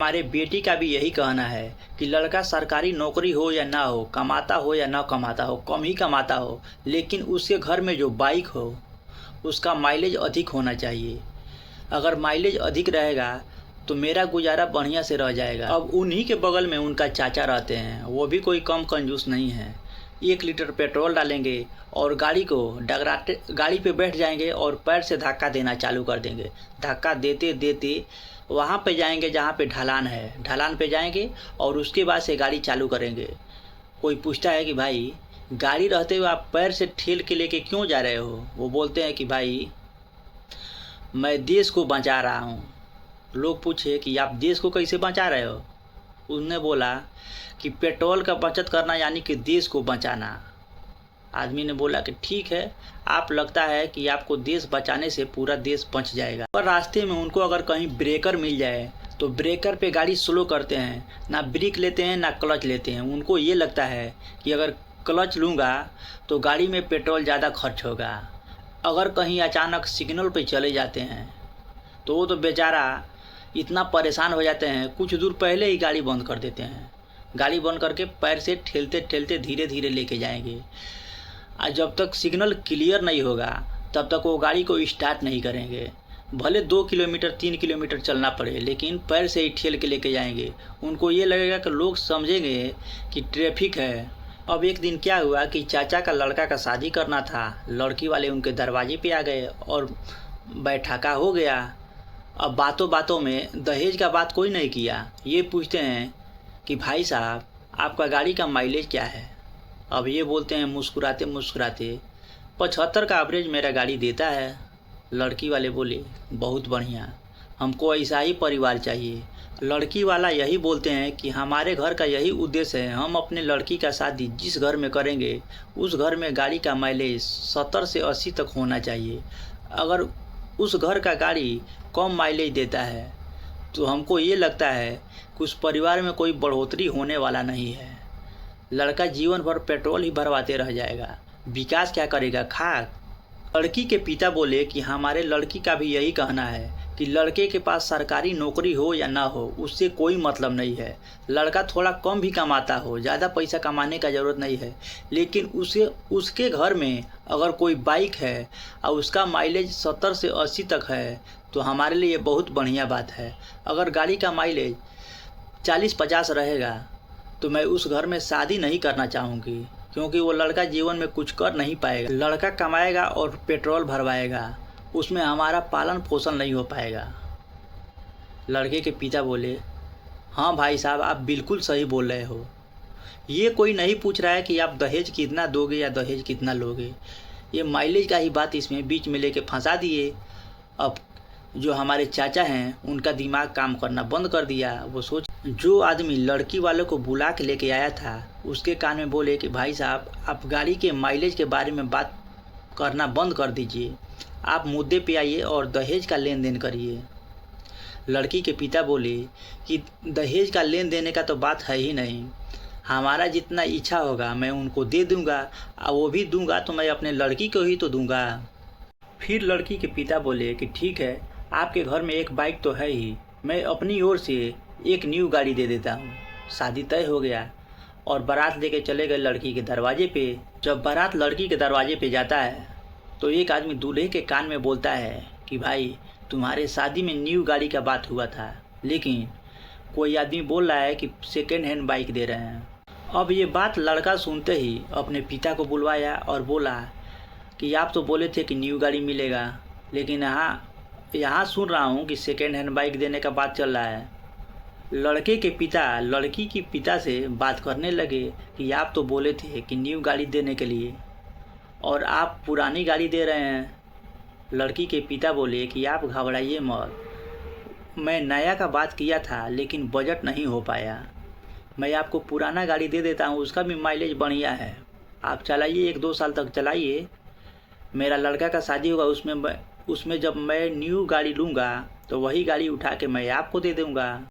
हमारे बेटी का भी यही कहना है कि लड़का सरकारी नौकरी हो या ना हो, कमाता हो या ना कमाता हो, कम ही कमाता हो, लेकिन उसके घर में जो बाइक हो उसका माइलेज अधिक होना चाहिए। अगर माइलेज अधिक रहेगा तो मेरा गुजारा बढ़िया से रह जाएगा। अब उन्हीं के बगल में उनका चाचा रहते हैं, वो भी कोई कम कंजूस नहीं है। 1 लीटर पेट्रोल डालेंगे और गाड़ी को डगराते गाड़ी पे बैठ जाएंगे और पैर से धक्का देना चालू कर देंगे। धक्का देते देते वहाँ पे जाएंगे जहाँ पे ढलान है, ढलान पे जाएंगे और उसके बाद से गाड़ी चालू करेंगे। कोई पूछता है कि भाई गाड़ी रहते हुए आप पैर से ठेल के लेके क्यों जा रहे हो? वो बोलते हैं कि भाई मैं देश को बचा रहा हूँ। लोग पूछे कि आप देश को कैसे बचा रहे हो? उसने बोला कि पेट्रोल का बचत करना यानी कि देश को बचाना। आदमी ने बोला कि ठीक है, आप लगता है कि आपको देश बचाने से पूरा देश बच जाएगा। और रास्ते में उनको अगर कहीं ब्रेकर मिल जाए तो ब्रेकर पे गाड़ी स्लो करते हैं, ना ब्रेक लेते हैं ना क्लच लेते हैं। उनको ये लगता है कि अगर क्लच लूँगा तो गाड़ी में पेट्रोल ज़्यादा खर्च होगा। अगर कहीं अचानक सिग्नल पे चले जाते हैं तो वो तो बेचारा इतना परेशान हो जाते हैं, कुछ दूर पहले ही गाड़ी बंद कर देते हैं। गाड़ी बंद करके पैर से ठेलते ठेलते धीरे धीरे लेके जाएंगे। और जब तक सिग्नल क्लियर नहीं होगा तब तक वो गाड़ी को स्टार्ट नहीं करेंगे। भले 2 किलोमीटर 3 किलोमीटर चलना पड़े, लेकिन पैर से ही ठेल के लेके जाएंगे। उनको ये लगेगा कि लोग समझेंगे कि ट्रैफिक है। अब एक दिन क्या हुआ कि चाचा का लड़का का शादी करना था, लड़की वाले उनके दरवाजे पे आ गए और बैठाका हो गया। अब बातों बातों में दहेज का बात कोई नहीं किया। ये पूछते हैं कि भाई साहब आपका गाड़ी का माइलेज क्या है? अब ये बोलते हैं मुस्कुराते मुस्कुराते 75 का एवरेज मेरा गाड़ी देता है। लड़की वाले बोले बहुत बढ़िया, हमको ऐसा ही परिवार चाहिए। लड़की वाला यही बोलते हैं कि हमारे घर का यही उद्देश्य है, हम अपने लड़की का शादी जिस घर में करेंगे उस घर में गाड़ी का माइलेज 70 से 80 तक होना चाहिए। अगर उस घर का गाड़ी कम माइलेज देता है तो हमको ये लगता है कि उस परिवार में कोई बढ़ोतरी होने वाला नहीं है। लड़का जीवन भर पेट्रोल ही भरवाते रह जाएगा, विकास क्या करेगा? खाक। लड़की के पिता बोले कि हमारे लड़की का भी यही कहना है कि लड़के के पास सरकारी नौकरी हो या ना हो उससे कोई मतलब नहीं है। लड़का थोड़ा कम भी कमाता हो, ज़्यादा पैसा कमाने का ज़रूरत नहीं है, लेकिन उसके घर में अगर कोई बाइक है और उसका माइलेज 70 से 80 तक है तो हमारे लिए बहुत बढ़िया बात है। अगर गाड़ी का माइलेज 40-50 रहेगा तो मैं उस घर में शादी नहीं करना चाहूँगी, क्योंकि वो लड़का जीवन में कुछ कर नहीं पाएगा। लड़का कमाएगा और पेट्रोल भरवाएगा, उसमें हमारा पालन पोषण नहीं हो पाएगा। लड़के के पिता बोले हाँ भाई साहब आप बिल्कुल सही बोल रहे हो। ये कोई नहीं पूछ रहा है कि आप दहेज कितना दोगे या दहेज कितना लोगे। ये माइलेज का ही बात इसमें बीच में लेके फंसा दिए। अब जो हमारे चाचा हैं उनका दिमाग काम करना बंद कर दिया। वो सोच जो आदमी लड़की वालों को बुला के लेके आया था उसके कान में बोले कि भाई साहब आप गाड़ी के माइलेज के बारे में बात करना बंद कर दीजिए, आप मुद्दे पे आइए और दहेज का लेन देन करिए। लड़की के पिता बोले कि दहेज का लेन देने का तो बात है ही नहीं, हमारा जितना इच्छा होगा मैं उनको दे दूंगा, और वो भी दूंगा तो मैं अपने लड़की को ही तो दूंगा। फिर लड़की के पिता बोले कि ठीक है, आपके घर में एक बाइक तो है ही, मैं अपनी ओर से एक न्यू गाड़ी दे देता हूँ। शादी तय हो गया और बारात लेके चले गए लड़की के दरवाजे पे। जब बारात लड़की के दरवाजे पे जाता है तो एक आदमी दूल्हे के कान में बोलता है कि भाई तुम्हारे शादी में न्यू गाड़ी का बात हुआ था, लेकिन कोई आदमी बोल रहा है कि सेकेंड हैंड बाइक दे रहे हैं। अब ये बात लड़का सुनते ही अपने पिता को बुलवाया और बोला कि आप तो बोले थे कि न्यू गाड़ी मिलेगा, लेकिन यहाँ सुन रहा हूँ कि सेकेंड हैंड बाइक देने का बात चल रहा है। लड़के के पिता लड़की की पिता से बात करने लगे कि आप तो बोले थे कि न्यू गाड़ी देने के लिए और आप पुरानी गाड़ी दे रहे हैं। लड़की के पिता बोले कि आप घबराइए मत, मैं नया का बात किया था लेकिन बजट नहीं हो पाया। मैं आपको पुराना गाड़ी दे देता हूँ, उसका भी माइलेज बढ़िया है, आप चलाइए 1-2 साल तक चलाइए। मेरा लड़का का शादी होगा उसमें जब मैं न्यू गाड़ी लूँगा तो वही गाड़ी उठा के मैं आपको दे दूँगा।